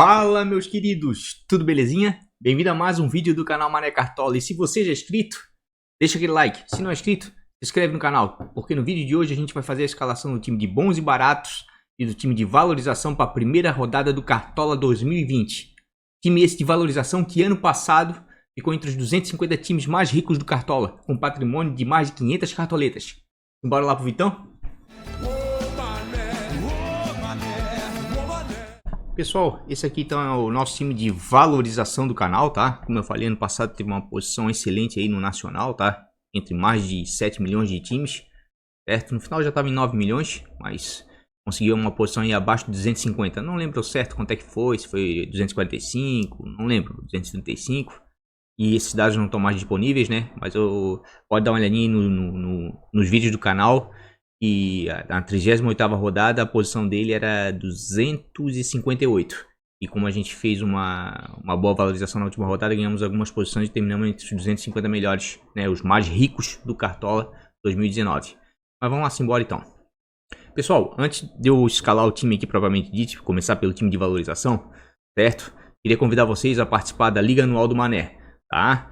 Fala, meus queridos, tudo belezinha? Bem-vindo a mais um vídeo do canal Mané Cartola. E se você já é inscrito, deixa aquele like. Se não é inscrito, se inscreve no canal, porque no vídeo de hoje a gente vai fazer a escalação do time de bons e baratos e do time de valorização para a primeira rodada do Cartola 2020. Time esse de valorização que ano passado ficou entre os 250 times mais ricos do Cartola, com patrimônio de mais de 500 cartoletas. Bora lá pro Vitão? Pessoal, esse aqui então é o nosso time de valorização do canal, tá? Como eu falei, ano passado teve uma posição excelente aí no Nacional, tá? Entre mais de 7 milhões de times, certo? No final já estava em 9 milhões, mas conseguiu uma posição aí abaixo de 250. Não lembro certo quanto é que foi, se foi 245, não lembro, 235. E esses dados não estão mais disponíveis, né? Mas pode dar uma olhadinha nos vídeos do canal. E na 38ª rodada a posição dele era 258. E como a gente fez uma boa valorização na última rodada, ganhamos algumas posições e terminamos entre os 250 melhores, né, os mais ricos do Cartola 2019. Mas vamos lá, simbora então. Pessoal, antes de eu escalar o time aqui propriamente dito, começar pelo time de valorização, certo? Queria convidar vocês a participar da Liga Anual do Mané, tá?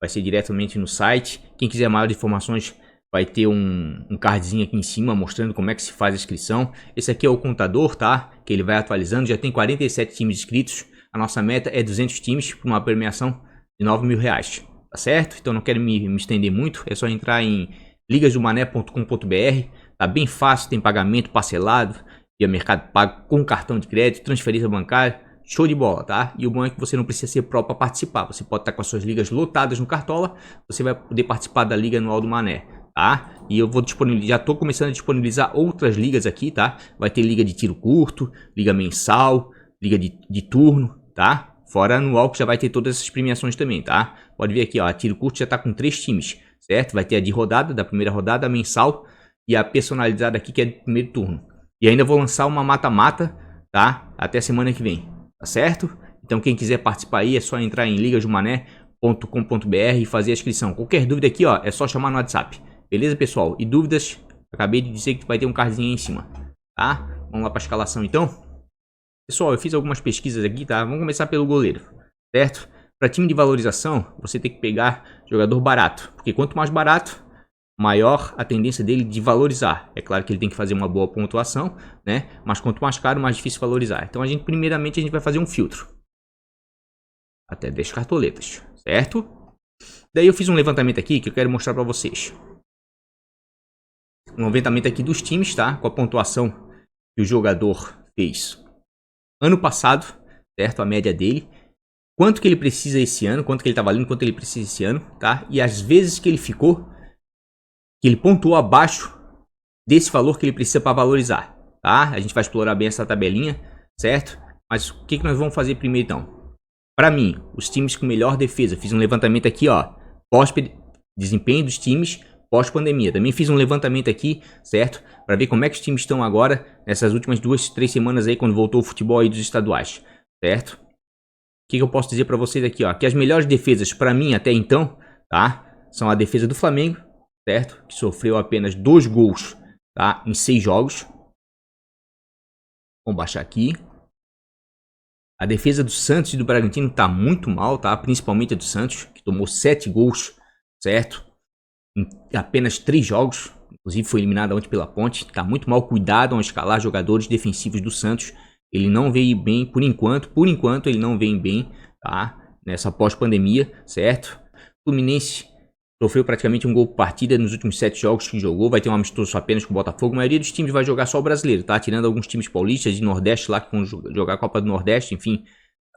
Vai ser diretamente no site. Quem quiser maiores informações, vai ter um cardzinho aqui em cima mostrando como é que se faz a inscrição. Esse aqui é o contador, tá? Que ele vai atualizando. Já tem 47 times inscritos. A nossa meta é 200 times por uma premiação de R$9.000. Tá certo? Então não quero me estender muito. É só entrar em ligasdomané.com.br. Tá bem fácil. Tem pagamento parcelado via Mercado Pago com cartão de crédito, transferência bancária. Show de bola, tá? E o bom é que você não precisa ser pró para participar. Você pode estar com as suas ligas lotadas no Cartola. Você vai poder participar da Liga Anual do Mané. Tá? E eu vou disponibilizar, já estou começando a disponibilizar outras ligas aqui, tá? Vai ter liga de tiro curto, liga mensal, liga de turno, tá? Fora anual que já vai ter todas essas premiações também, tá? Pode ver aqui, ó, a tiro curto já está com 3 times, certo? Vai ter a de rodada, da primeira rodada, a mensal e a personalizada aqui que é do primeiro turno. E ainda vou lançar uma mata-mata, tá? Até semana que vem, tá certo? Então quem quiser participar aí é só entrar em ligasdomané.com.br e fazer a inscrição. Qualquer dúvida aqui, ó, é só chamar no WhatsApp. Beleza, pessoal? E dúvidas? Acabei de dizer que vai ter um cardzinho aí em cima, tá? Vamos lá para a escalação, então. Pessoal, eu fiz algumas pesquisas aqui, tá? Vamos começar pelo goleiro, certo? Para time de valorização, você tem que pegar jogador barato, porque quanto mais barato, maior a tendência dele de valorizar. É claro que ele tem que fazer uma boa pontuação, né? Mas quanto mais caro, mais difícil valorizar. Então, primeiramente, a gente vai fazer um filtro. Até 10 cartoletas, certo? Daí eu fiz um levantamento aqui que eu quero mostrar para vocês. Um levantamento aqui dos times, tá? Com a pontuação que o jogador fez ano passado, certo? A média dele. Quanto que ele precisa esse ano, quanto que ele tá valendo, quanto ele precisa esse ano, tá? E as vezes que ele ficou, que ele pontuou abaixo desse valor que ele precisa para valorizar, tá? A gente vai explorar bem essa tabelinha, certo? Mas o que nós vamos fazer primeiro então? Para mim, os times com melhor defesa, fiz um levantamento aqui, ó, desempenho dos times pós-pandemia. Também fiz um levantamento aqui, certo? Para ver como é que os times estão agora, nessas últimas 2, 3 semanas aí, quando voltou o futebol aí dos estaduais, certo? O que eu posso dizer para vocês aqui, ó? Que as melhores defesas para mim até então, tá? São a defesa do Flamengo, certo? Que sofreu apenas 2 gols, tá? Em 6 jogos. Vamos baixar aqui. A defesa do Santos e do Bragantino tá muito mal, tá? Principalmente a do Santos, que tomou 7 gols, certo? Em apenas 3 jogos, inclusive foi eliminado ontem pela Ponte. Tá muito mal cuidado ao escalar jogadores defensivos do Santos. Ele não veio bem por enquanto ele não vem bem, tá? Nessa pós-pandemia, certo? Fluminense sofreu praticamente um gol por partida nos últimos 7 jogos que jogou. Vai ter um amistoso apenas com o Botafogo. A maioria dos times vai jogar só o brasileiro, tá? Tirando alguns times paulistas de Nordeste lá que vão jogar a Copa do Nordeste, enfim,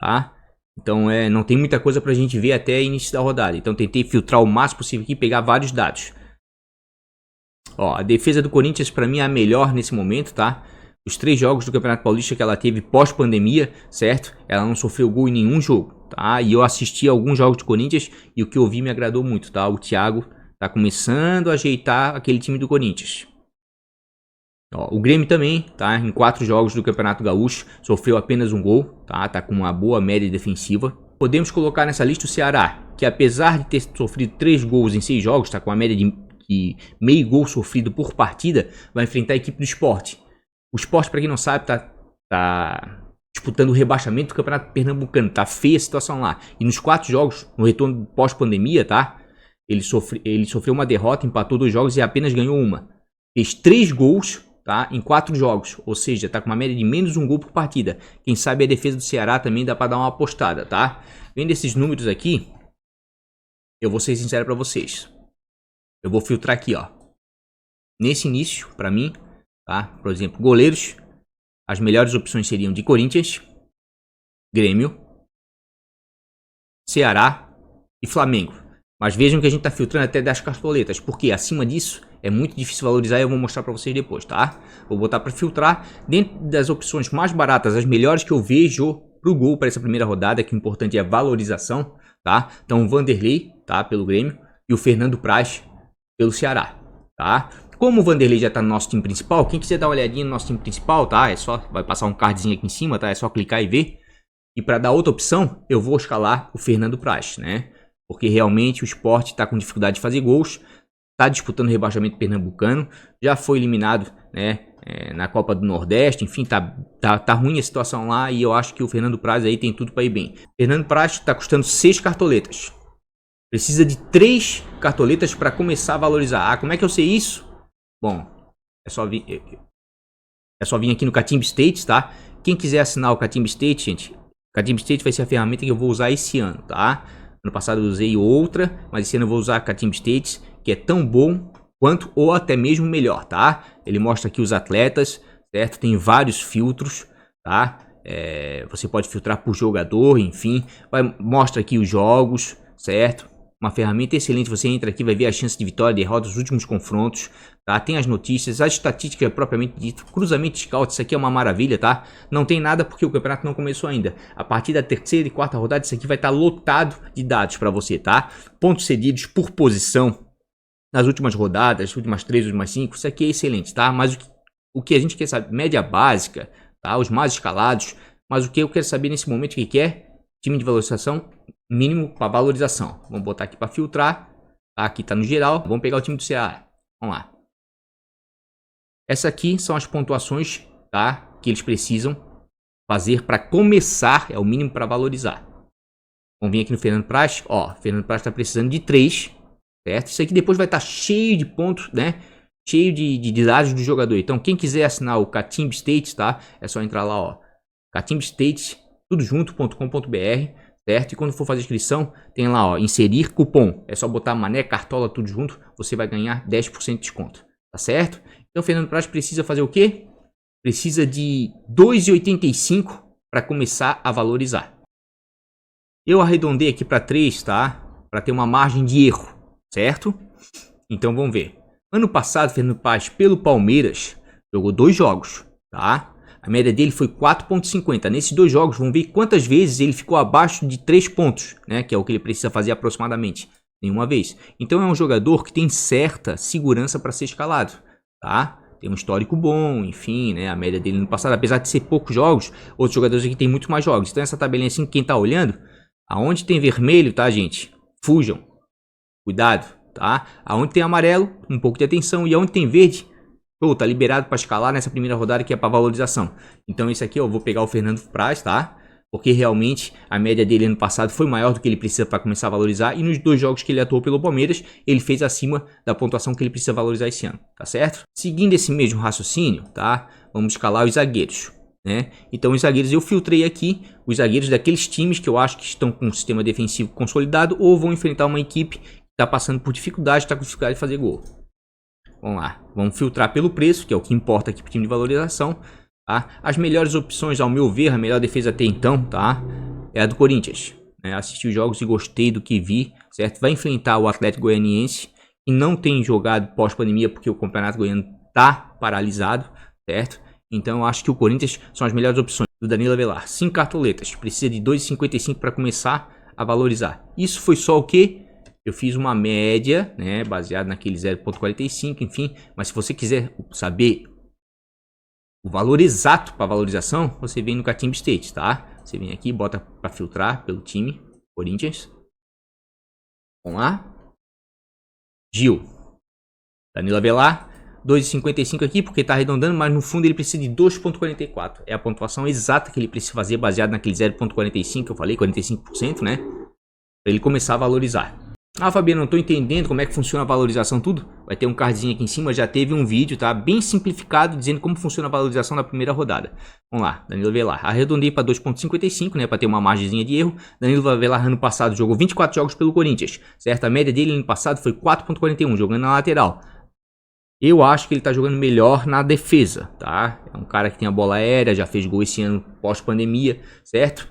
tá? Então não tem muita coisa pra gente ver até o início da rodada. Então tentei filtrar o máximo possível aqui e pegar vários dados. Ó, a defesa do Corinthians pra mim é a melhor nesse momento, tá? Os 3 jogos do Campeonato Paulista que ela teve pós-pandemia, certo? Ela não sofreu gol em nenhum jogo, tá? E eu assisti a alguns jogos do Corinthians e o que eu vi me agradou muito, tá? O Thiago tá começando a ajeitar aquele time do Corinthians. Ó, o Grêmio também, tá? Em 4 jogos do Campeonato Gaúcho, sofreu apenas um gol, tá? Tá com uma boa média defensiva. Podemos colocar nessa lista o Ceará, que apesar de ter sofrido 3 gols em 6 jogos, tá com uma média de meio gol sofrido por partida, vai enfrentar a equipe do Sport. O Sport, para quem não sabe, tá disputando o rebaixamento do Campeonato Pernambucano. Tá feia a situação lá. E nos 4 jogos, no retorno pós-pandemia, tá? Ele sofreu uma derrota, empatou 2 jogos e apenas ganhou uma. Fez 3 gols, tá? Em 4 jogos. Ou seja, tá com uma média de menos 1 gol por partida. Quem sabe a defesa do Ceará também dá pra dar uma apostada, tá? Vendo esses números aqui, eu vou ser sincero pra vocês. Eu vou filtrar aqui, ó. Nesse início, pra mim, tá? Por exemplo, goleiros. As melhores opções seriam de Corinthians, Grêmio, Ceará e Flamengo. Mas vejam que a gente está filtrando até das cartoletas, porque acima disso é muito difícil valorizar e eu vou mostrar para vocês depois, tá? Vou botar para filtrar dentro das opções mais baratas, as melhores que eu vejo pro gol para essa primeira rodada, que o importante é a valorização, tá? Então o Vanderlei, tá? Pelo Grêmio e o Fernando Praz pelo Ceará, tá? Como o Vanderlei já tá no nosso time principal, quem quiser dar uma olhadinha no nosso time principal, tá? É só, vai passar um cardzinho aqui em cima, tá? É só clicar e ver. E para dar outra opção, eu vou escalar o Fernando Praz, né? Porque realmente o Sport está com dificuldade de fazer gols, está disputando o rebaixamento pernambucano, já foi eliminado, né, na Copa do Nordeste, enfim, tá ruim a situação lá e eu acho que o Fernando Praz aí tem tudo para ir bem. Fernando Praz está custando 6 cartoletas. Precisa de 3 cartoletas para começar a valorizar. Ah, como é que eu sei isso? Bom, é só vir aqui no Catimba State, tá? Quem quiser assinar o Catimba State, gente, Catimba State vai ser a ferramenta que eu vou usar esse ano, tá? Ano passado eu usei outra, mas esse ano eu vou usar a Catimba State, que é tão bom quanto ou até mesmo melhor, tá? Ele mostra aqui os atletas, certo? Tem vários filtros, tá? Você pode filtrar por jogador, enfim. Mostra aqui os jogos, certo? Uma ferramenta excelente, você entra aqui, vai ver a chance de vitória, derrota dos últimos confrontos, tá? Tem as notícias, a estatística propriamente dita, cruzamento de scout, isso aqui é uma maravilha, tá? Não tem nada porque o campeonato não começou ainda. A partir da terceira e quarta rodada, isso aqui vai estar lotado de dados para você, tá? Pontos cedidos por posição nas últimas rodadas, últimas 3, últimas 5, isso aqui é excelente, tá? Mas o que a gente quer saber, média básica, tá? Os mais escalados, mas o que eu quero saber nesse momento, o que é? Time de valorização mínimo para valorização. Vamos botar aqui para filtrar. Aqui está no geral. Vamos pegar o time do Ceará. Vamos lá. Essa aqui são as pontuações, tá? Que eles precisam fazer para começar. É o mínimo para valorizar. Vamos vir aqui no Fernando Praz. Ó, Fernando Praz está precisando de 3. Certo? Isso aqui depois vai estar cheio de pontos, né? Cheio de dados do jogador. Então, quem quiser assinar o Catimba State, tá? É só entrar lá, ó. Catimba State, tudo junto.com.br. Certo? E quando for fazer inscrição, tem lá, ó, inserir cupom. É só botar Mané Cartola tudo junto, você vai ganhar 10% de desconto. Tá certo? Então o Fernando Praz precisa fazer o quê? Precisa de 2,85 para começar a valorizar. Eu arredondei aqui para 3, tá? Para ter uma margem de erro, certo? Então vamos ver. Ano passado, Fernando Praz pelo Palmeiras jogou 2 jogos, tá? A média dele foi 4,50. Nesses 2 jogos, vamos ver quantas vezes ele ficou abaixo de 3 pontos, né? Que é o que ele precisa fazer aproximadamente. Nenhuma vez. Então é um jogador que tem certa segurança para ser escalado, tá? Tem um histórico bom, enfim, né? A média dele no passado, apesar de ser poucos jogos, outros jogadores aqui tem muito mais jogos. Então essa tabelinha assim, quem tá olhando, aonde tem vermelho, tá, gente? Fujam. Cuidado, tá? Aonde tem amarelo, um pouco de atenção. E aonde tem verde, tá liberado para escalar nessa primeira rodada que é para valorização. Então esse aqui eu vou pegar o Fernando Praz, tá? Porque realmente a média dele ano passado foi maior do que ele precisa para começar a valorizar. E nos 2 jogos que ele atuou pelo Palmeiras, ele fez acima da pontuação que ele precisa valorizar esse ano, tá certo? Seguindo esse mesmo raciocínio, tá? Vamos escalar os zagueiros, né? Então os zagueiros eu filtrei aqui, os zagueiros daqueles times que eu acho que estão com um sistema defensivo consolidado ou vão enfrentar uma equipe que está passando por dificuldade, está com dificuldade de fazer gol. Vamos lá, vamos filtrar pelo preço, que é o que importa aqui para o time de valorização, tá? As melhores opções, ao meu ver, a melhor defesa até então, tá? É a do Corinthians, né? Assisti os jogos e gostei do que vi, certo? Vai enfrentar o Atlético Goianiense, que não tem jogado pós-pandemia porque o Campeonato Goiano tá paralisado, certo? Então eu acho que o Corinthians são as melhores opções. Do Danilo Avelar, 5 cartoletas, precisa de 2,55 para começar a valorizar. Isso foi só o que? Eu fiz uma média, né, baseado naquele 0,45, enfim. Mas se você quiser saber o valor exato para valorização, você vem no Catimba State, tá? Você vem aqui, bota para filtrar pelo time, Corinthians. Vamos lá. Gil. Danilo Avelar. 2,55 aqui, porque tá arredondando, mas no fundo ele precisa de 2,44. É a pontuação exata que ele precisa fazer, baseado naquele 0,45 que eu falei, 45%, né? Pra ele começar a valorizar. Ah, Fabiano, não tô entendendo como é que funciona a valorização tudo. Vai ter um cardzinho aqui em cima, já teve um vídeo, tá? Bem simplificado, dizendo como funciona a valorização na primeira rodada. Vamos lá, Danilo Avelar. Arredondei para 2,55, né? Para ter uma margenzinha de erro. Danilo Avelar, ano passado, jogou 24 jogos pelo Corinthians, certo? A média dele ano passado foi 4,41, jogando na lateral. Eu acho que ele tá jogando melhor na defesa, tá? É um cara que tem a bola aérea, já fez gol esse ano pós-pandemia, certo?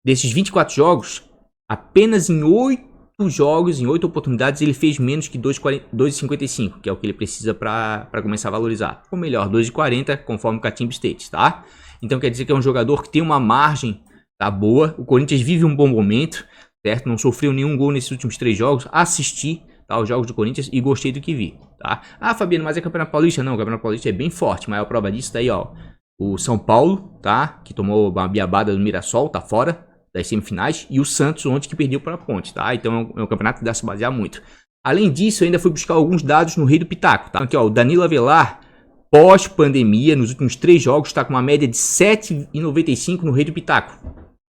Desses 24 jogos, apenas em 8 jogos, em 8 oportunidades, ele fez menos que 2,55, que é o que ele precisa para começar a valorizar. Ou melhor, 2,40, conforme o Catimba State, tá? Então quer dizer que é um jogador que tem uma margem, tá, boa. O Corinthians vive um bom momento, certo? Não sofreu nenhum gol nesses últimos 3 jogos. Assisti, tá, os jogos do Corinthians e gostei do que vi, tá? Ah, Fabiano, mas é Campeonato Paulista? Não, o Campeonato Paulista é bem forte, mas a prova disso daí, ó. O São Paulo, tá? Que tomou uma biabada do Mirassol, tá fora das semifinais, e o Santos ontem que perdeu para a Ponte, tá? Então é um campeonato que dá se basear muito. Além disso, eu ainda fui buscar alguns dados no Rei do Pitaco, tá? Aqui, ó, o Danilo Avelar, pós-pandemia, nos últimos 3 jogos, está com uma média de 7,95 no Rei do Pitaco,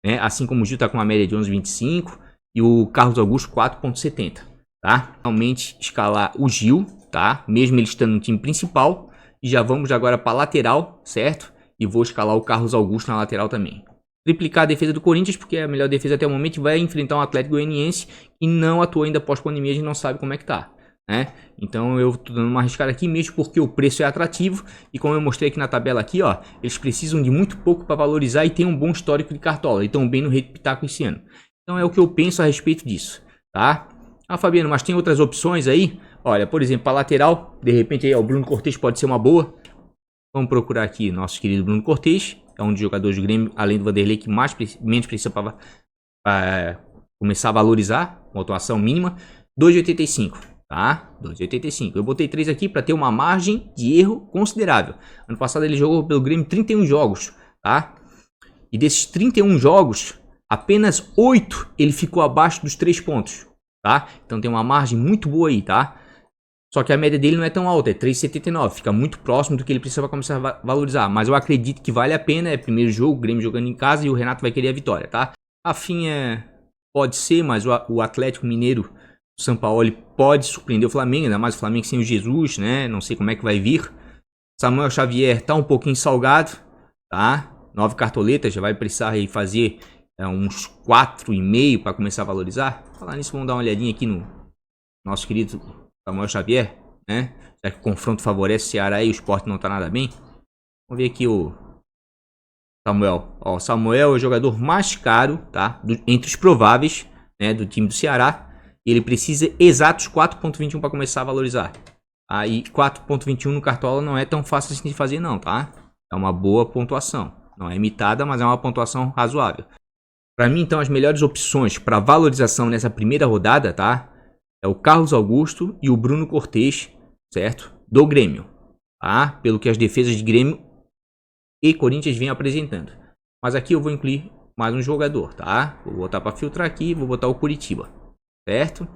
né? Assim como o Gil está com uma média de 11,25 e o Carlos Augusto 4,70, tá? Realmente escalar o Gil, tá? Mesmo ele estando no time principal, e já vamos agora para lateral, certo? E vou escalar o Carlos Augusto na lateral também. Triplicar a defesa do Corinthians, porque é a melhor defesa até o momento, vai enfrentar um Atlético Goianiense que não atuou ainda pós-pandemia, a gente não sabe como é que tá, né? Então eu tô dando uma arriscada aqui mesmo porque o preço é atrativo e como eu mostrei aqui na tabela aqui, ó, eles precisam de muito pouco para valorizar e tem um bom histórico de cartola, e estão bem no Rei do Pitaco esse ano. Então é o que eu penso a respeito disso, tá? Ah, Fabiano, mas tem outras opções aí? Olha, por exemplo, para lateral, de repente aí, ó, o Bruno Cortez pode ser uma boa. Vamos procurar aqui nosso querido Bruno Cortez. É um dos jogadores do Grêmio, além do Vanderlei, que menos precisa para começar a valorizar, uma atuação mínima. 2,85, tá? 2,85. Eu botei 3 aqui para ter uma margem de erro considerável. Ano passado ele jogou pelo Grêmio 31 jogos, tá? E desses 31 jogos, apenas 8 ele ficou abaixo dos 3 pontos, tá? Então tem uma margem muito boa aí, tá? Só que a média dele não é tão alta, é 3,79. Fica muito próximo do que ele precisa para começar a valorizar. Mas eu acredito que vale a pena. É primeiro jogo, o Grêmio jogando em casa e o Renato vai querer a vitória, tá? A Finha pode ser, mas o Atlético Mineiro, o Sampaoli, pode surpreender o Flamengo. Ainda mais o Flamengo sem o Jesus, né? Não sei como é que vai vir. Samuel Xavier tá um pouquinho salgado, tá? 9 cartoletas, já vai precisar aí fazer uns 4,5 para começar a valorizar. Falar nisso, vamos dar uma olhadinha aqui no nosso querido Samuel Xavier, né? Já que o confronto favorece o Ceará e o Sport não tá nada bem. Vamos ver aqui o Samuel. Ó, o Samuel é o jogador mais caro, tá? Entre os prováveis, né? Do time do Ceará. Ele precisa exatos 4,21 para começar a valorizar. Aí 4,21 no Cartola não é tão fácil assim de fazer não, tá? É uma boa pontuação. Não é imitada, mas é uma pontuação razoável. Para mim, então, as melhores opções para valorização nessa primeira rodada, tá? É o Carlos Augusto e o Bruno Cortez, certo? Do Grêmio, tá? Pelo que as defesas de Grêmio e Corinthians vêm apresentando. Mas aqui eu vou incluir mais um jogador, tá? Vou botar para filtrar aqui, vou botar o Curitiba, certo?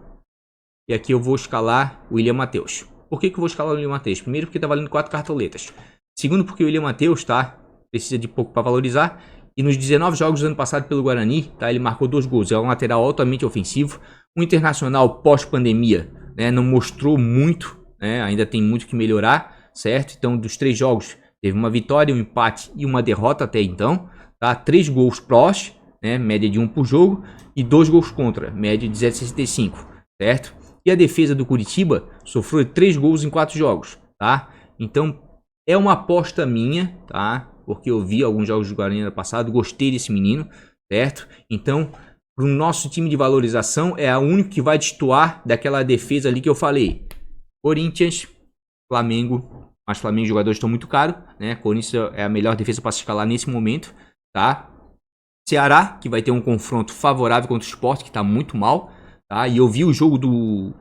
E aqui eu vou escalar o William Matheus. Por que eu vou escalar o William Matheus? Primeiro porque tá valendo 4 cartoletas. Segundo porque o William Matheus, tá? Precisa de pouco para valorizar. E nos 19 jogos do ano passado pelo Guarani, tá? Ele marcou 2 gols. É um lateral altamente ofensivo. O Internacional pós-pandemia, né, não mostrou muito, né, ainda tem muito que melhorar, certo? Então, dos 3 jogos, teve uma vitória, um empate e uma derrota até então, tá? 3 gols prós, né, média de 1 por jogo, e 2 gols contra, média de 0,65, certo? E a defesa do Curitiba sofreu 3 gols em 4 jogos, tá? Então, é uma aposta minha, tá? Porque eu vi alguns jogos do Guarani ano passado, gostei desse menino, certo? Então, para o nosso time de valorização, é a única que vai destoar daquela defesa ali que eu falei. Corinthians, Flamengo, mas Flamengo e jogadores estão muito caros, né? Corinthians é a melhor defesa para se escalar nesse momento, tá? Ceará, que vai ter um confronto favorável contra o Sport, que está muito mal, tá? E eu vi o jogo do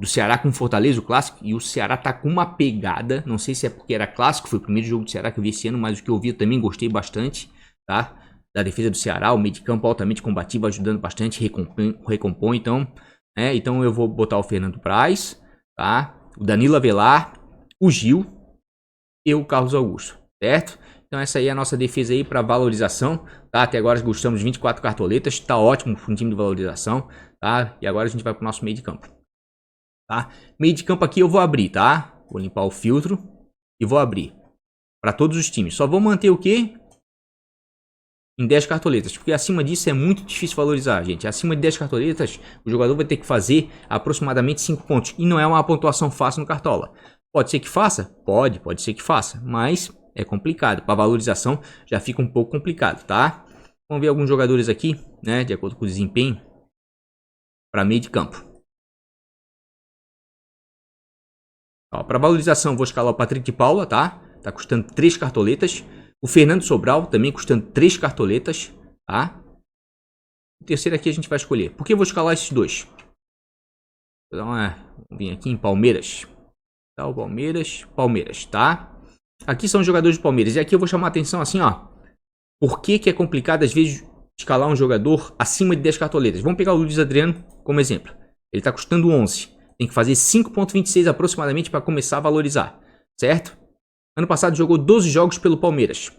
Ceará com o Fortaleza, o clássico, e o Ceará tá com uma pegada, não sei se é porque era clássico, foi o primeiro jogo do Ceará que eu vi esse ano, mas o que eu vi eu também gostei bastante, tá? Da defesa do Ceará, o meio de campo altamente combativo, ajudando bastante, recompõe, então, né? Então eu vou botar o Fernando Praz, tá? O Danilo Avelar, o Gil e o Carlos Augusto, certo? Então essa aí é a nossa defesa aí para valorização, tá? Até agora gostamos de 24 cartoletas, tá ótimo para um time de valorização, tá? E agora a gente vai pro nosso meio de campo, tá? Meio de campo aqui eu vou abrir, tá? Vou limpar o filtro e vou abrir para todos os times. Só vou manter o quê? Em 10 cartoletas, porque acima disso é muito difícil valorizar, gente. Acima de 10 cartoletas, o jogador vai ter que fazer aproximadamente 5 pontos. E não é uma pontuação fácil no Cartola. Pode ser que faça? Pode ser que faça. Mas é complicado. Para valorização já fica um pouco complicado, tá? Vamos ver alguns jogadores aqui, né? De acordo com o desempenho. Para meio de campo. Para valorização, vou escalar o Patrick de Paula, tá? Tá custando 3 cartoletas. O Fernando Sobral também custando 3 cartoletas, tá? O terceiro aqui a gente vai escolher. Por que eu vou escalar esses dois? Então, vamos vir aqui em Palmeiras. Tá, o Palmeiras, tá? Aqui são os jogadores do Palmeiras. E aqui eu vou chamar a atenção assim, ó. Por que é complicado às vezes escalar um jogador acima de 10 cartoletas? Vamos pegar o Luiz Adriano como exemplo. Ele tá custando 11. Tem que fazer 5,26 aproximadamente para começar a valorizar, certo? Ano passado jogou 12 jogos pelo Palmeiras.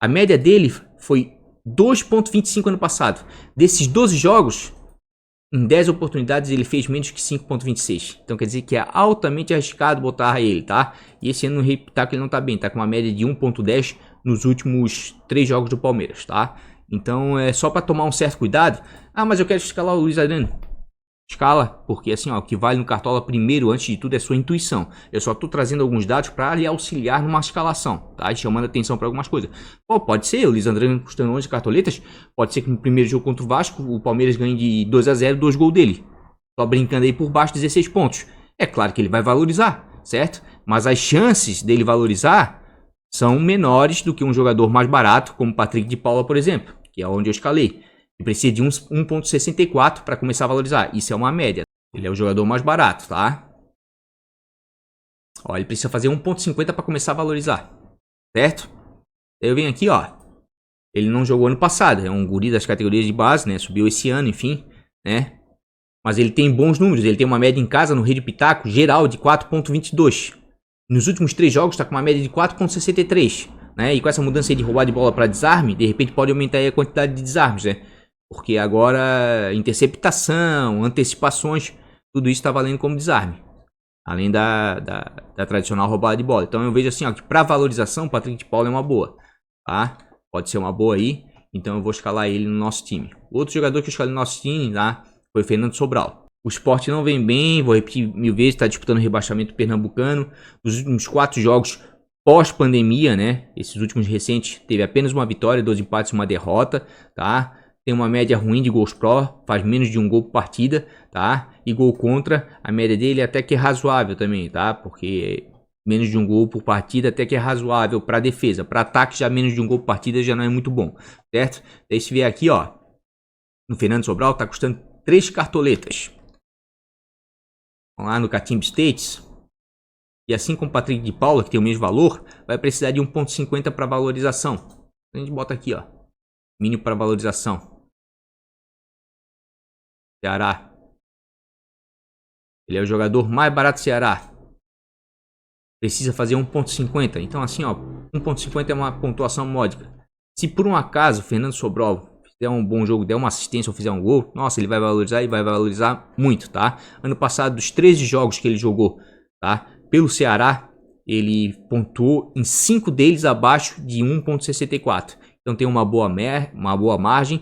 A média dele foi 2,25 ano passado. Desses 12 jogos, em 10 oportunidades ele fez menos que 5,26. Então quer dizer que é altamente arriscado botar ele, tá? E esse ano no Repitaco ele não tá bem. Tá com uma média de 1,10 nos últimos 3 jogos do Palmeiras, tá? Então é só para tomar um certo cuidado. Ah, mas eu quero escalar o Luiz Adriano. Escala, porque assim, ó, o que vale no Cartola primeiro, antes de tudo, é sua intuição. Eu só tô trazendo alguns dados para lhe auxiliar numa escalação, tá? E chamando atenção para algumas coisas. Pô, pode ser, o Luiz Adriano custando 11 cartoletas, pode ser que no primeiro jogo contra o Vasco, o Palmeiras ganhe de 2-0, 2 gols dele. Só brincando aí por baixo, 16 pontos. É claro que ele vai valorizar, certo? Mas as chances dele valorizar são menores do que um jogador mais barato, como o Patrick de Paula, por exemplo, que é onde eu escalei. Ele precisa de 1,64 para começar a valorizar. Isso é uma média. Ele é o jogador mais barato, tá? Ó, ele precisa fazer 1,50 para começar a valorizar. Certo? Eu venho aqui, ó. Ele não jogou ano passado. É um guri das categorias de base, né? Subiu esse ano, enfim, né? Mas ele tem bons números. Ele tem uma média em casa no Rede Pitaco geral de 4,22. Nos últimos 3 jogos está com uma média de 4,63. Né? E com essa mudança aí de roubar de bola para desarme, de repente pode aumentar aí a quantidade de desarmes, né? Porque agora interceptação, antecipações, tudo isso está valendo como desarme. Além da tradicional roubada de bola. Então eu vejo assim, ó, que para valorização o Patrick de Paula é uma boa. Tá? Pode ser uma boa aí. Então eu vou escalar ele no nosso time. Outro jogador que eu escalei no nosso time, tá? Foi o Fernando Sobral. O Sport não vem bem, vou repetir 1000 vezes, está disputando o rebaixamento pernambucano. Os últimos 4 jogos pós-pandemia, né? Esses últimos recentes, teve apenas uma vitória, 2 empates e uma derrota, tá? Tem uma média ruim de gols pró, faz menos de 1 gol por partida, tá? E gol contra, a média dele até que é razoável também, tá? Porque menos de 1 gol por partida até que é razoável para defesa. Para ataque já menos de 1 gol por partida já não é muito bom, certo? Daí se vier aqui, ó, no Fernando Sobral tá custando 3 cartoletas. Vamos lá no Catimba States. E assim como o Patrick de Paula, que tem o mesmo valor, vai precisar de 1,50 para valorização. A gente bota aqui, ó, mínimo para valorização. Ceará. Ele é o jogador mais barato do Ceará. Precisa fazer 1,50. Então assim, ó, 1,50 é uma pontuação módica. Se por um acaso o Fernando Sobral fizer um bom jogo, der uma assistência ou fizer um gol, nossa, ele vai valorizar e vai valorizar muito, tá? Ano passado, dos 13 jogos que ele jogou, tá? Pelo Ceará, ele pontuou em 5 deles abaixo de 1,64. Então tem uma boa margem.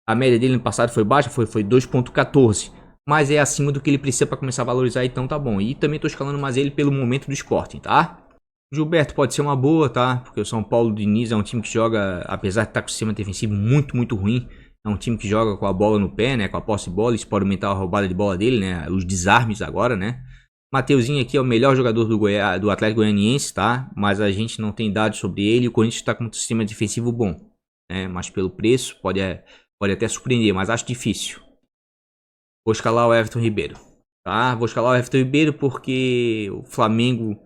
A média dele no passado foi baixa, foi 2,14. Mas é acima do que ele precisa para começar a valorizar, então tá bom. E também estou escalando mais ele pelo momento do Sporting, tá? O Gilberto pode ser uma boa, tá? Porque o São Paulo Diniz é um time que joga, apesar de estar com o sistema defensivo muito ruim, é um time que joga com a bola no pé, né? Com a posse de bola, isso pode aumentar a roubada de bola dele, né? Os desarmes agora, né? Mateuzinho aqui é o melhor jogador do Atlético Goianiense, tá? Mas a gente não tem dados sobre ele. O Corinthians está com um sistema defensivo bom, né? Mas pelo preço pode até surpreender, mas acho difícil. Vou escalar o Everton Ribeiro, tá? Vou escalar o Everton Ribeiro porque o Flamengo,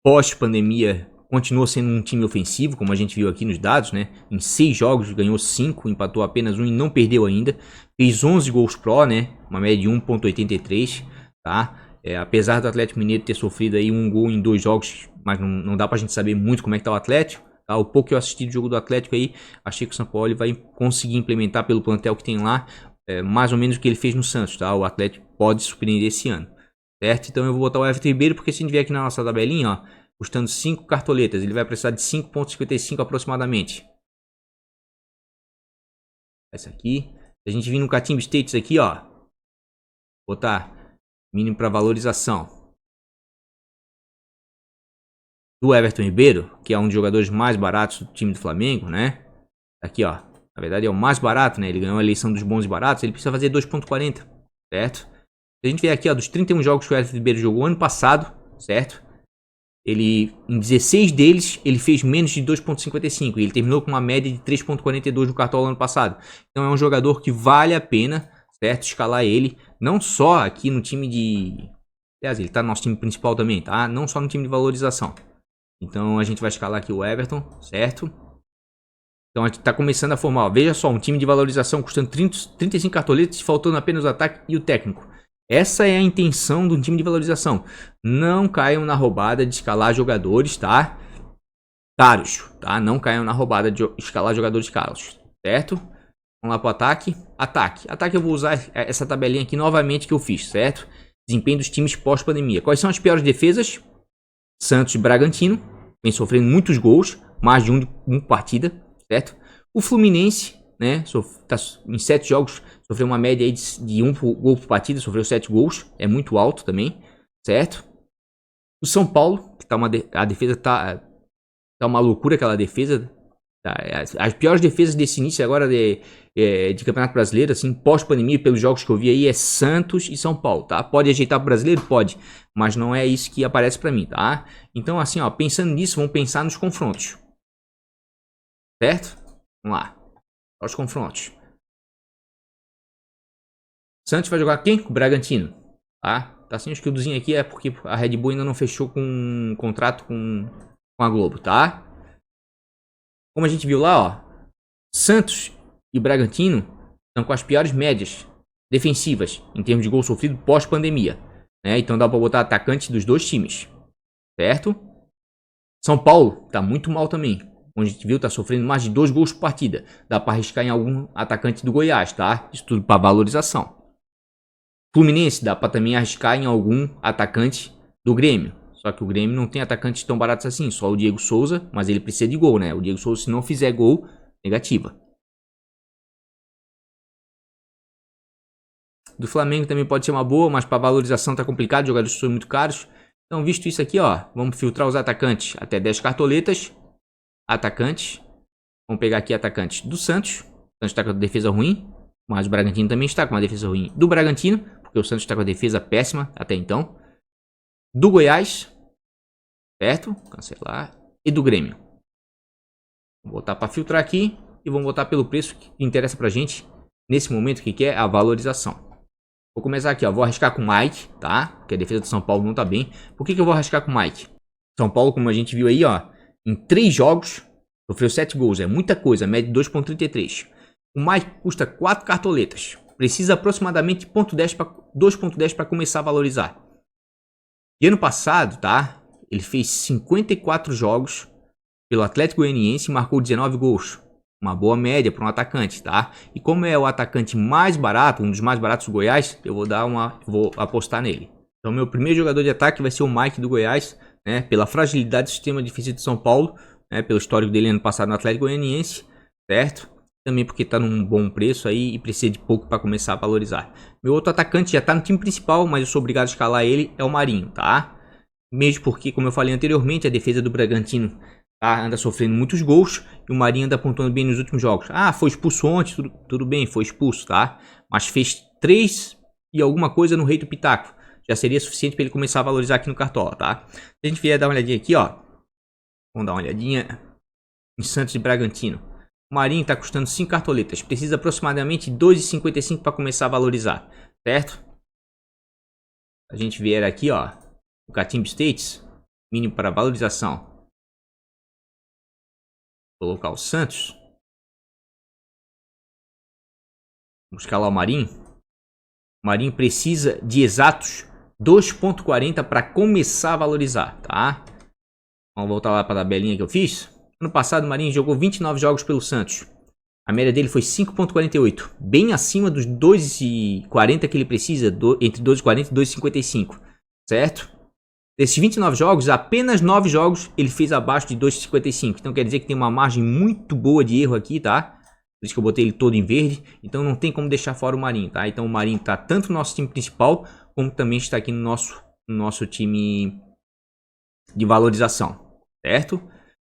pós-pandemia, continua sendo um time ofensivo, como a gente viu aqui nos dados, né? Em 6 jogos ganhou 5, empatou apenas 1 e não perdeu ainda. Fez 11 gols pró, né? Uma média de 1,83, tá? Apesar do Atlético Mineiro ter sofrido aí um gol em 2 jogos, mas não dá pra gente saber muito como é que tá o Atlético. Tá? O pouco que eu assisti do jogo do Atlético aí, achei que o São Paulo vai conseguir implementar pelo plantel que tem lá, mais ou menos o que ele fez no Santos, tá? O Atlético pode surpreender esse ano, certo? Então eu vou botar o Everton Ribeiro, porque se a gente vier aqui na nossa tabelinha, ó, custando 5 cartoletas, ele vai precisar de 5,55 aproximadamente. Essa aqui. Se a gente vir no Catimba States aqui, ó, botar mínimo para valorização do Everton Ribeiro, que é um dos jogadores mais baratos do time do Flamengo, né? Aqui, ó. Na verdade é o mais barato, né? Ele ganhou a eleição dos bons e baratos, ele precisa fazer 2,40, certo? Se a gente ver aqui, ó, dos 31 jogos que o Everton Ribeiro jogou ano passado, certo? Ele, em 16 deles, ele fez menos de 2,55 e ele terminou com uma média de 3,42 no Cartola ano passado. Então é um jogador que vale a pena, certo? Escalar ele, não só aqui no time de... Aliás, ele tá no nosso time principal também, tá? Não só no time de valorização. Então a gente vai escalar aqui o Everton, certo? Então a gente tá começando a formar, ó, veja só, um time de valorização custando 35 cartoletas, faltando apenas o ataque e o técnico. Essa é a intenção do time de valorização. Não caiam na roubada de escalar jogadores, tá? Caros, tá? Não caiam na roubada de escalar jogadores caros, certo? Vamos lá pro ataque. Ataque eu vou usar essa tabelinha aqui novamente que eu fiz, certo? Desempenho dos times pós-pandemia. Quais são as piores defesas? Santos e Bragantino. Vem sofrendo muitos gols, mais de um partida, certo? O Fluminense, né? Tá em 7 jogos, sofreu uma média aí de 1 gol por partida, sofreu 7 gols. É muito alto também, certo? O São Paulo, que tá a defesa tá uma loucura aquela defesa. Tá? As piores defesas desse início agora de Campeonato Brasileiro, assim, pós-pandemia, pelos jogos que eu vi aí, é Santos e São Paulo, tá? Pode ajeitar pro brasileiro? Pode, mas não é isso que aparece pra mim, tá? Então, assim, ó, pensando nisso, vamos pensar nos confrontos. Certo? Vamos lá. Os confrontos. Santos vai jogar quem? Com o Bragantino, tá? Tá sem o escudozinho aqui, é porque a Red Bull ainda não fechou com um contrato com a Globo, tá? Como a gente viu lá, ó, Santos e Bragantino estão com as piores médias defensivas em termos de gol sofrido pós-pandemia, né? Então dá para botar atacante dos dois times, certo? São Paulo tá muito mal também, onde a gente viu tá sofrendo mais de 2 gols por partida. Dá para arriscar em algum atacante do Goiás, tá? Isso tudo para valorização. Fluminense dá para também arriscar em algum atacante do Grêmio. Só que o Grêmio não tem atacantes tão baratos assim, só o Diego Souza, mas ele precisa de gol, né? O Diego Souza, se não fizer gol, negativa. Do Flamengo também pode ser uma boa, mas para valorização tá complicado, jogadores são muito caros. Então, visto isso aqui, ó, vamos filtrar os atacantes até 10 cartoletas. Atacantes. Vamos pegar aqui atacantes do Santos. O Santos está com a defesa ruim, mas o Bragantino também está com uma defesa ruim. Do Bragantino, porque o Santos está com a defesa péssima até então. Do Goiás, certo? Cancelar. E do Grêmio. Vou botar para filtrar aqui e vamos botar pelo preço que interessa pra gente nesse momento, que é a valorização. Vou começar aqui, ó. Vou arriscar com o Mike, tá? Porque a defesa do São Paulo não tá bem. Por que eu vou arriscar com o Mike? São Paulo, como a gente viu aí, ó, em 3 jogos, sofreu 7 gols. É muita coisa, média de 2,33. O Mike custa 4 cartoletas. Precisa aproximadamente 2,10 para começar a valorizar. E ano passado, tá? Ele fez 54 jogos pelo Atlético Goianiense e marcou 19 gols. Uma boa média para um atacante, tá? E como é o atacante mais barato, um dos mais baratos do Goiás, eu vou apostar nele. Então meu primeiro jogador de ataque vai ser o Mike do Goiás, né? Pela fragilidade do sistema defensivo de São Paulo, né? Pelo histórico dele ano passado no Atlético Goianiense, certo? Também porque tá num bom preço aí e precisa de pouco para começar a valorizar. Meu outro atacante já tá no time principal, mas eu sou obrigado a escalar ele, é o Marinho, tá? Mesmo porque, como eu falei anteriormente, a defesa do Bragantino anda sofrendo muitos gols e o Marinho anda pontuando bem nos últimos jogos. Ah, foi expulso ontem, tudo bem, foi expulso, tá? Mas fez 3 e alguma coisa no Rei do Pitaco. Já seria suficiente para ele começar a valorizar aqui no Cartola, tá? Se a gente vier dar uma olhadinha aqui, ó. Vamos dar uma olhadinha em Santos e Bragantino. O Marinho tá custando 5 cartoletas. Precisa aproximadamente 2,55 para começar a valorizar, certo? A gente vier aqui, ó, o Catimba States, mínimo para valorização. Colocar o Santos. Vamos escalar o Marinho. O Marinho precisa de exatos 2,40 para começar a valorizar, tá? Vamos voltar lá para a tabelinha que eu fiz. Ano passado o Marinho jogou 29 jogos pelo Santos. A média dele foi 5,48, bem acima dos 2,40 que ele precisa, entre 2,40 e 2,55, certo? Desses 29 jogos, apenas 9 jogos ele fez abaixo de 2,55. Então quer dizer que tem uma margem muito boa de erro aqui, tá? Por isso que eu botei ele todo em verde. Então não tem como deixar fora o Marinho, tá? Então o Marinho tá tanto no nosso time principal, como também está aqui no nosso time de valorização, certo?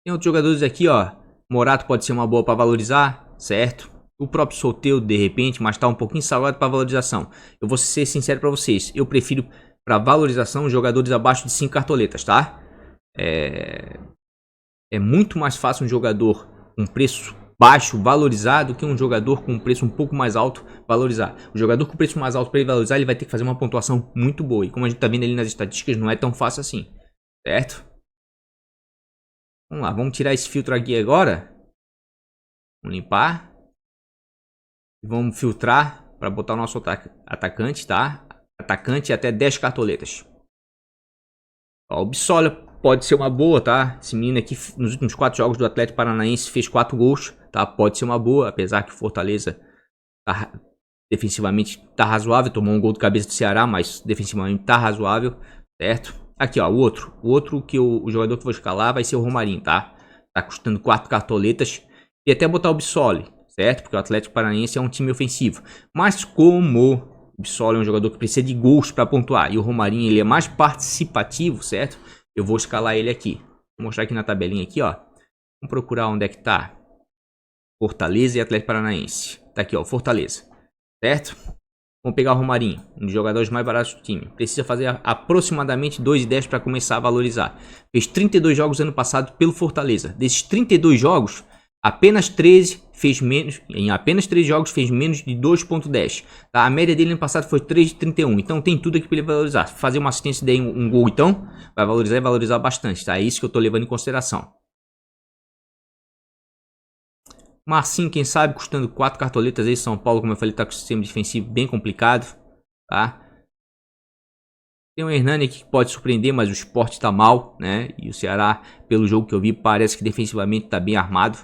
Tem outros jogadores aqui, ó. Morato pode ser uma boa para valorizar, certo? O próprio Soteldo de repente, mas tá um pouquinho salgado para valorização. Eu vou ser sincero para vocês, eu prefiro para valorização jogadores abaixo de 5 cartoletas, tá? É muito mais fácil um jogador com preço baixo valorizar do que um jogador com um preço um pouco mais alto valorizar. O jogador com preço mais alto para ele valorizar, ele vai ter que fazer uma pontuação muito boa. E como a gente tá vendo ali nas estatísticas, não é tão fácil assim, certo? Vamos lá, vamos tirar esse filtro aqui agora. Vamos limpar. E vamos filtrar para botar o nosso atacante, tá? Atacante até 10 cartoletas. Ó, o Bissola pode ser uma boa, tá? Esse menino aqui nos últimos 4 jogos do Atlético Paranaense fez 4 gols, tá? Pode ser uma boa, apesar que o Fortaleza defensivamente tá razoável. Tomou um gol de cabeça do Ceará, mas defensivamente tá razoável, certo? Aqui, ó, o outro que o jogador que eu vou escalar vai ser o Romarinho, tá? Tá custando 4 cartoletas. E até botar o Bissoli, certo? Porque o Atlético Paranaense é um time ofensivo. Mas como o Bissoli é um jogador que precisa de gols para pontuar e o Romarinho ele é mais participativo, certo? Eu vou escalar ele aqui. Vou mostrar aqui na tabelinha aqui, ó. Vamos procurar onde é que tá Fortaleza e Atlético Paranaense. Tá aqui, ó, Fortaleza, certo? Vamos pegar o Romarinho, um dos jogadores mais baratos do time. Precisa fazer aproximadamente 2,10 para começar a valorizar. Fez 32 jogos ano passado pelo Fortaleza. Desses 32 jogos, apenas 13 fez menos, em apenas 3 jogos fez menos de 2,10. Tá? A média dele no passado foi 3,31. Então tem tudo aqui para ele valorizar. Fazer uma assistência daí, um gol então, vai valorizar e valorizar bastante. Tá? É isso que eu estou levando em consideração. Marcinho, quem sabe, custando 4 cartoletas aí. São Paulo, como eu falei, está com o sistema defensivo bem complicado. Tá? Tem o Hernani aqui que pode surpreender, mas o Sport está mal, né? E o Ceará, pelo jogo que eu vi, parece que defensivamente está bem armado.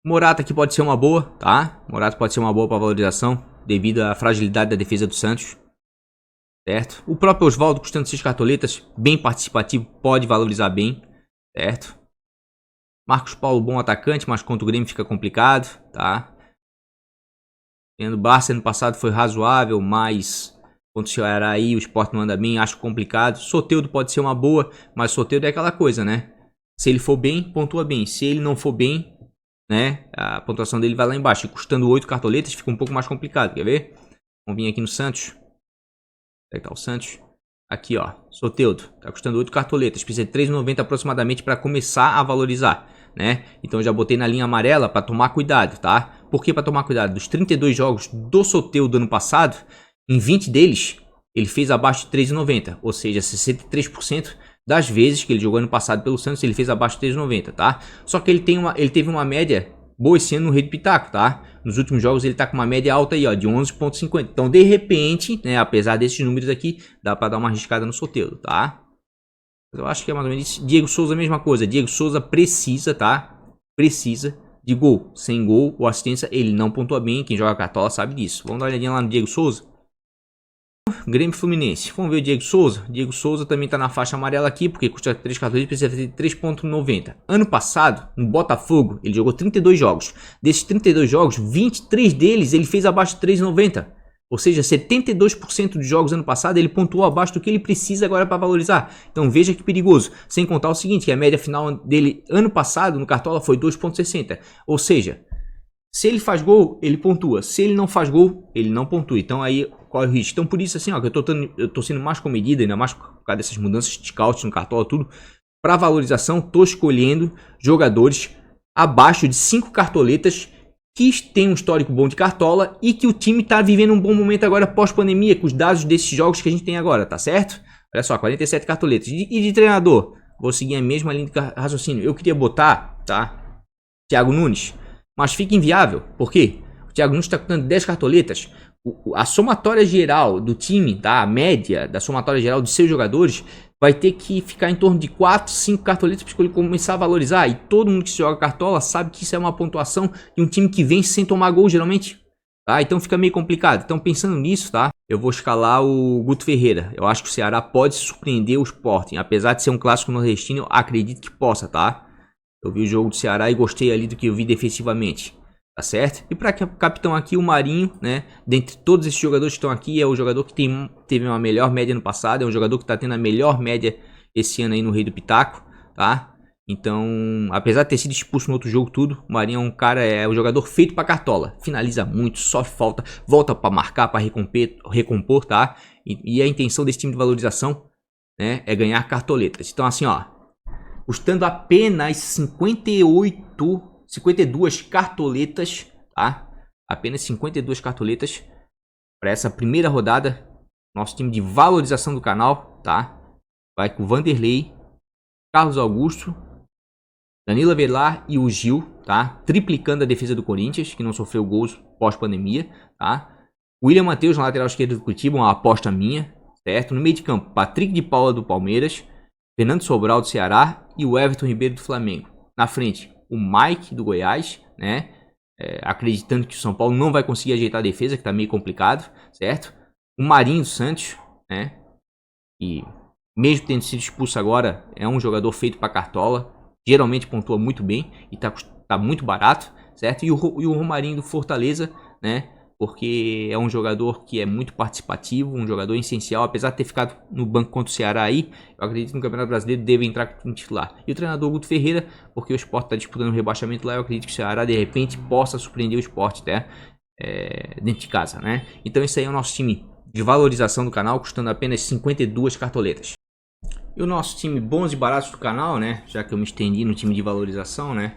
Morata aqui pode ser uma boa, tá? Morata pode ser uma boa para valorização, devido à fragilidade da defesa do Santos, certo? O próprio Osvaldo custando 6 cartoletas, bem participativo, pode valorizar bem, certo? Marcos Paulo, bom atacante, mas contra o Grêmio fica complicado, tá? O Barça ano passado foi razoável, mas contra o Ceará aí o Sport não anda bem, acho complicado. Soteldo pode ser uma boa, mas Soteldo é aquela coisa, né? Se ele for bem, pontua bem. Se ele não for bem, né, a pontuação dele vai lá embaixo. E custando 8 cartoletas fica um pouco mais complicado, quer ver? Vamos vir aqui no Santos. Onde é que tá o Santos? Aqui, ó, Soteldo, tá custando 8 cartoletas, precisa de 3,90 aproximadamente para começar a valorizar, né? Então eu já botei na linha amarela para tomar cuidado, tá? Por que para tomar cuidado? Dos 32 jogos do Soteldo do ano passado, em 20 deles, ele fez abaixo de 3,90, ou seja, 63% das vezes que ele jogou ano passado pelo Santos, ele fez abaixo de 3,90, tá? Só que ele teve uma média boa esse ano no Rei do Pitaco, tá? Nos últimos jogos ele tá com uma média alta aí, ó, de 11,50. Então, de repente, né, apesar desses números aqui, dá para dar uma arriscada no Soteldo, tá? Eu acho que é mais ou menos isso. Diego Souza, a mesma coisa. Diego Souza precisa, tá? Precisa de gol. Sem gol ou assistência, ele não pontua bem. Quem joga cartola sabe disso. Vamos dar uma olhadinha lá no Diego Souza. Grêmio Fluminense. Vamos ver o Diego Souza. Diego Souza também tá na faixa amarela aqui, porque custa 3 cartões, precisa fazer 3,90. Ano passado, no Botafogo, ele jogou 32 jogos. Desses 32 jogos, 23 deles ele fez abaixo de 3,90. Ou seja, 72% dos jogos ano passado ele pontuou abaixo do que ele precisa agora para valorizar. Então veja que perigoso. Sem contar o seguinte, que a média final dele ano passado no Cartola foi 2,60. Ou seja, se ele faz gol, ele pontua. Se ele não faz gol, ele não pontua. Então aí corre o risco. Então por isso assim, ó, que eu tô sendo mais comedido, ainda mais por causa dessas mudanças de scout no Cartola, tudo. Para valorização, tô escolhendo jogadores abaixo de 5 cartoletas que tem um histórico bom de Cartola e que o time tá vivendo um bom momento agora pós-pandemia, com os dados desses jogos que a gente tem agora, tá certo? Olha só, 47 cartoletas. E de treinador? Vou seguir a mesma linha de raciocínio. Eu queria botar, tá? Thiago Nunes. Mas fica inviável. Por quê? O Thiago Nunes está custando 10 cartoletas. a somatória geral do time, tá? A média da somatória geral dos seus jogadores vai ter que ficar em torno de 4, 5 cartoletas para ele começar a valorizar. E todo mundo que joga cartola sabe que isso é uma pontuação de um time que vence sem tomar gol, geralmente. Tá? Então fica meio complicado. Então pensando nisso, tá? Eu vou escalar o Guto Ferreira. Eu acho que o Ceará pode surpreender o Sporting. Apesar de ser um clássico nordestino, eu acredito que possa, tá? Eu vi o jogo do Ceará e gostei ali do que eu vi defensivamente. Tá certo? E para capitão aqui, o Marinho, né? Dentre todos esses jogadores que estão aqui, é o jogador que teve uma melhor média no passado. É um jogador que está tendo a melhor média esse ano aí no Rei do Pitaco, tá? Então, apesar de ter sido expulso no outro jogo tudo, o Marinho é um cara, é um jogador feito para cartola. Finaliza muito, sofre falta, volta para marcar, para recompor, tá? E a intenção desse time de valorização, né, é ganhar cartoletas. Então assim, ó, custando apenas 52 cartoletas, tá? Apenas 52 cartoletas para essa primeira rodada. Nosso time de valorização do canal, tá? Vai com o Vanderlei, Carlos Augusto, Danilo Avelar e o Gil, tá? Triplicando a defesa do Corinthians, que não sofreu gols pós-pandemia, tá? William Matheus na lateral esquerda do Curitiba, uma aposta minha, certo? No meio de campo, Patrick de Paula do Palmeiras, Fernando Sobral do Ceará e o Everton Ribeiro do Flamengo. Na frente, o Mike do Goiás, né? Acreditando que o São Paulo não vai conseguir ajeitar a defesa, que tá meio complicado, certo? O Marinho do Santos, né? E mesmo tendo sido expulso agora, é um jogador feito para cartola. Geralmente pontua muito bem e tá muito barato, certo? E o Romarinho do Fortaleza, né? Porque é um jogador que é muito participativo, um jogador essencial. Apesar de ter ficado no banco contra o Ceará aí, eu acredito que no Campeonato Brasileiro deve entrar como titular. E o treinador Guto Ferreira, porque o Sport está disputando o rebaixamento lá, eu acredito que o Ceará de repente possa surpreender o Sport até dentro de casa, né? Então esse aí é o nosso time de valorização do canal, custando apenas 52 cartoletas. E o nosso time bons e baratos do canal, né? Já que eu me estendi no time de valorização, né?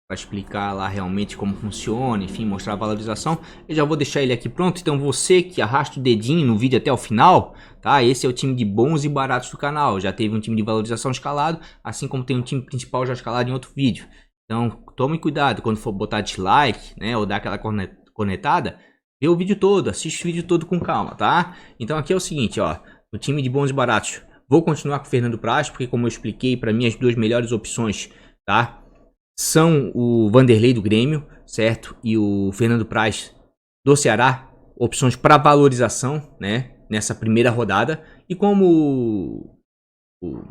Para explicar lá realmente como funciona, enfim, mostrar a valorização. Eu já vou deixar ele aqui pronto. Então você que arrasta o dedinho no vídeo até o final, tá? Esse é o time de bons e baratos do canal. Já teve um time de valorização escalado, assim como tem um time principal já escalado em outro vídeo. Então tome cuidado quando for botar dislike, né? Ou dar aquela cornetada. Vê o vídeo todo, assiste o vídeo todo com calma, tá? Então aqui é o seguinte, ó. O time de bons e baratos. Vou continuar com o Fernando Praz, porque como eu expliquei, para mim as duas melhores opções, tá? São o Vanderlei do Grêmio, certo? E o Fernando Praz do Ceará, opções para valorização, né? Nessa primeira rodada. E como o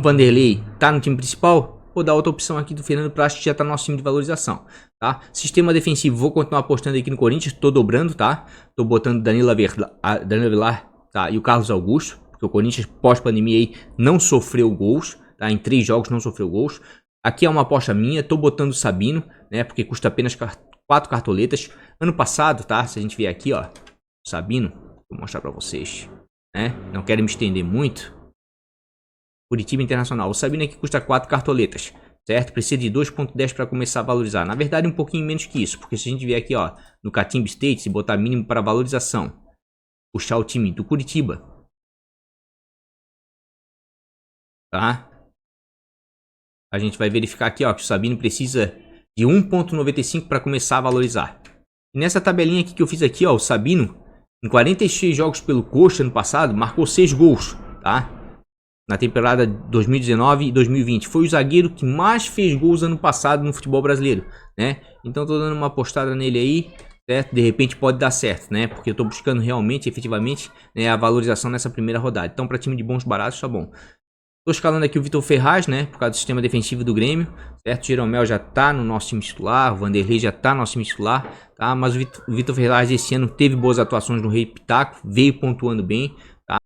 Vanderlei tá no time principal, vou dar outra opção aqui do Fernando Praz, que já tá no nosso time de valorização, tá? Sistema defensivo, vou continuar apostando aqui no Corinthians, tô dobrando, tá? Tô botando Danilo Avelar, tá? E o Carlos Augusto, porque o Corinthians pós-pandemia aí não sofreu gols, tá? Em 3 jogos não sofreu gols. Aqui é uma aposta minha, tô botando o Sabino, né? Porque custa apenas 4 cartoletas. Ano passado, tá? Se a gente vier aqui, ó, o Sabino, vou mostrar pra vocês, né? Não quero me estender muito. Curitiba Internacional, o Sabino aqui custa 4 cartoletas, certo? Precisa de 2.10 para começar a valorizar. Na verdade, um pouquinho menos que isso, porque se a gente vier aqui, ó, no Catimba State e botar mínimo para valorização, puxar o time do Curitiba, tá? A gente vai verificar aqui, ó, que o Sabino precisa de 1.95 para começar a valorizar. E nessa tabelinha aqui que eu fiz aqui, ó, o Sabino, em 46 jogos pelo Coxa ano passado, marcou 6 gols, tá? Na temporada 2019 e 2020. Foi o zagueiro que mais fez gols ano passado no futebol brasileiro, né? Então tô dando uma apostada nele aí, certo? De repente pode dar certo, né? Porque eu tô buscando realmente, efetivamente, né, a valorização nessa primeira rodada. Então para time de bons baratos tá bom. Tô escalando aqui o Vitor Ferraz, né? Por causa do sistema defensivo do Grêmio, certo? O Jeromel já tá no nosso time titular, o Vanderlei já tá no nosso time titular, tá? Mas o Vitor Ferraz esse ano teve boas atuações no Rei Pitaco, veio pontuando bem, tá?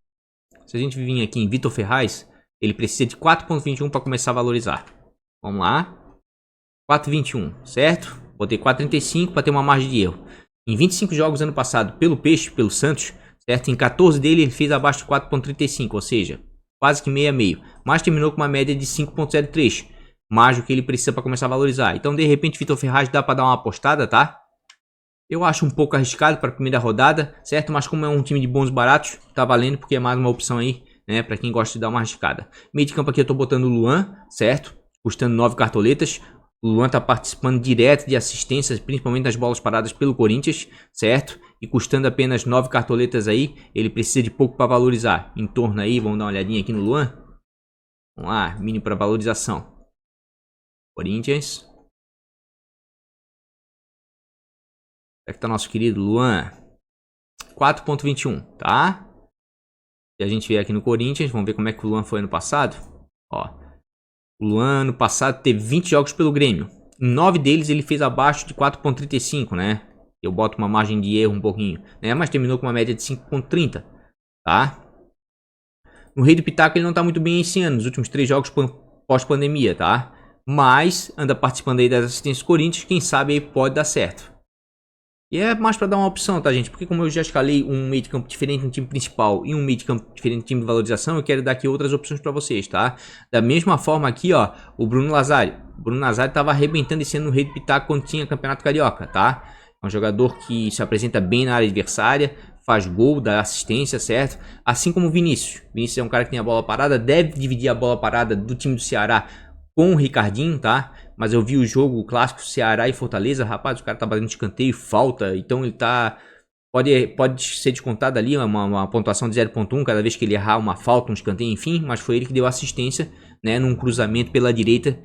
Se a gente vir aqui em Vitor Ferraz, ele precisa de 4.21 para começar a valorizar. Vamos lá. 4.21, certo? Botei 4.35 para ter uma margem de erro. Em 25 jogos ano passado pelo Peixe, pelo Santos, certo? Em 14 dele ele fez abaixo de 4.35, ou seja, quase que meio a meio. Mas terminou com uma média de 5.03. Mais do que ele precisa para começar a valorizar. Então, de repente, Vitor Ferraz dá para dar uma apostada, tá? Eu acho um pouco arriscado para a primeira rodada, certo? Mas como é um time de bons baratos, tá valendo porque é mais uma opção aí, né? Para quem gosta de dar uma arriscada. Meio de campo aqui eu tô botando o Luan, certo? Custando 9 cartoletas. O Luan tá participando direto de assistências, principalmente nas bolas paradas pelo Corinthians, certo? E custando apenas 9 cartoletas aí, ele precisa de pouco para valorizar. Em torno aí, vamos dar uma olhadinha aqui no Luan. Vamos lá, mínimo para valorização. Corinthians. Como é que tá nosso querido Luan? 4.21, tá? E a gente vê aqui no Corinthians, vamos ver como é que o Luan foi ano passado. Ó, o Luan ano passado teve 20 jogos pelo Grêmio. Em 9 deles ele fez abaixo de 4.35, né? Eu boto uma margem de erro um pouquinho, né? Mas terminou com uma média de 5.30, tá? No Rei do Pitaco ele não tá muito bem esse ano, nos últimos 3 jogos pós-pandemia, tá? Mas anda participando aí das assistências do Corinthians, quem sabe aí pode dar certo. E é mais para dar uma opção, tá, gente? Porque como eu já escalei um meio de campo diferente no time principal e um meio de campo diferente no time de valorização, eu quero dar aqui outras opções para vocês, tá? Da mesma forma aqui, ó, o Bruno Nazário. O Bruno Nazário tava arrebentando esse ano no Rei do Pitaco quando tinha Campeonato Carioca, tá? É um jogador que se apresenta bem na área adversária, faz gol, dá assistência, certo? Assim como o Vinícius. Vinícius é um cara que tem a bola parada, deve dividir a bola parada do time do Ceará com o Ricardinho, tá? Mas eu vi o jogo clássico Ceará e Fortaleza, rapaz, o cara tá batendo escanteio, falta, então ele tá... Pode ser descontado ali uma pontuação de 0.1 cada vez que ele errar uma falta, um escanteio, enfim, mas foi ele que deu assistência, né, num cruzamento pela direita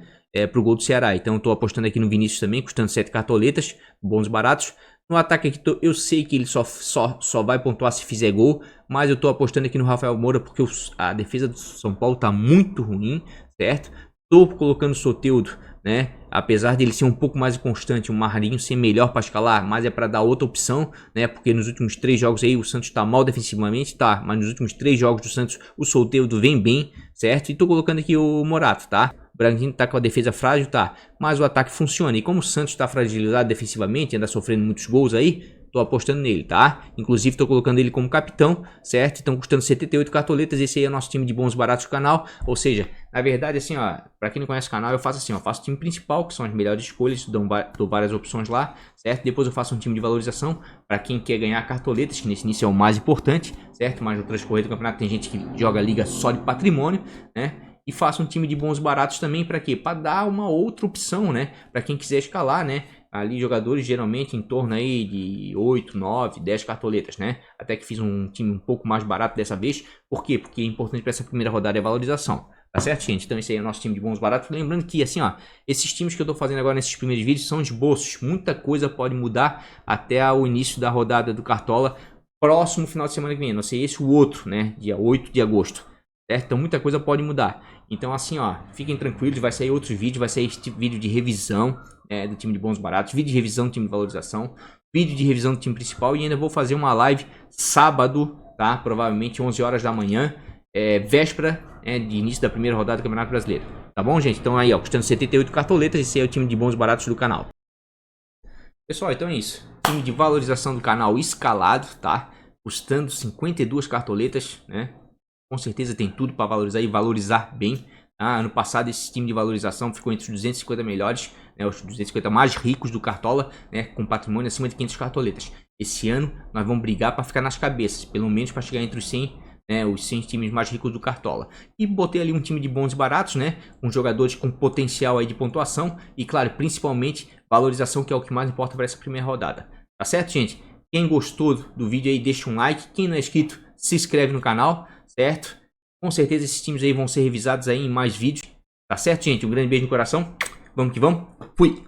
pro gol do Ceará. Então eu tô apostando aqui no Vinícius também, custando 7 cartoletas, bons baratos. No ataque aqui, eu sei que ele só vai pontuar se fizer gol, mas eu tô apostando aqui no Rafael Moura porque a defesa do São Paulo tá muito ruim, certo? Tô colocando o Soteldo, né? Apesar de ele ser um pouco mais constante, o Marinho ser melhor para escalar, mas é para dar outra opção, né? Porque nos últimos 3 jogos aí o Santos tá mal defensivamente, tá? Mas nos últimos 3 jogos do Santos o Soteldo vem bem, certo? E tô colocando aqui o Morato, tá? O Bragantino tá com a defesa frágil, tá? Mas o ataque funciona. E como o Santos tá fragilizado defensivamente, anda sofrendo muitos gols aí, tô apostando nele, tá? Inclusive tô colocando ele como capitão, certo? Estão custando 78 cartoletas. Esse aí é o nosso time de bons baratos do canal. Ou seja, na verdade assim, ó, pra quem não conhece o canal, eu faço assim, ó, faço o time principal, que são as melhores escolhas, dou várias opções lá, certo? Depois eu faço um time de valorização pra quem quer ganhar cartoletas, que nesse início é o mais importante, certo? Mas no transcorrer do campeonato tem gente que joga liga só de patrimônio, né? E faço um time de bons baratos também para quê? Para dar uma outra opção, né? Para quem quiser escalar, né? Ali jogadores geralmente em torno aí de 8, 9, 10 cartoletas, né? Até que fiz um time um pouco mais barato dessa vez. Por quê? Porque é importante para essa primeira rodada é a valorização. Tá certo, gente? Então esse aí é o nosso time de bons baratos. Lembrando que, assim, ó, esses times que eu tô fazendo agora nesses primeiros vídeos são esboços. Muita coisa pode mudar até o início da rodada do Cartola. Próximo final de semana que vem. Não sei esse o outro, né? Dia 8 de agosto. Certo? Então muita coisa pode mudar. Então assim, ó, fiquem tranquilos, vai sair outros vídeos, vai sair este vídeo de revisão do time de bons baratos, vídeo de revisão do time de valorização, vídeo de revisão do time principal e ainda vou fazer uma live sábado, tá? Provavelmente 11 horas da manhã, véspera de início da primeira rodada do Campeonato Brasileiro. Tá bom, gente? Então aí, ó, custando 78 cartoletas, esse é o time de bons baratos do canal. Pessoal, então é isso. Time de valorização do canal escalado, tá? Custando 52 cartoletas, né? Com certeza tem tudo para valorizar e valorizar bem. Tá? Ano passado esse time de valorização ficou entre os 250 melhores, né, os 250 mais ricos do Cartola, né, com patrimônio acima de 500 cartoletas. Esse ano nós vamos brigar para ficar nas cabeças, pelo menos para chegar entre os 100, né, os 100 times mais ricos do Cartola. E botei ali um time de bons e baratos, né, com jogadores com potencial aí de pontuação e, claro, principalmente valorização, que é o que mais importa para essa primeira rodada. Tá certo, gente? Quem gostou do vídeo aí, deixa um like. Quem não é inscrito, se inscreve no canal. Certo? Com certeza esses times aí vão ser revisados aí em mais vídeos. Tá certo, gente? Um grande beijo no coração. Vamos que vamos. Fui!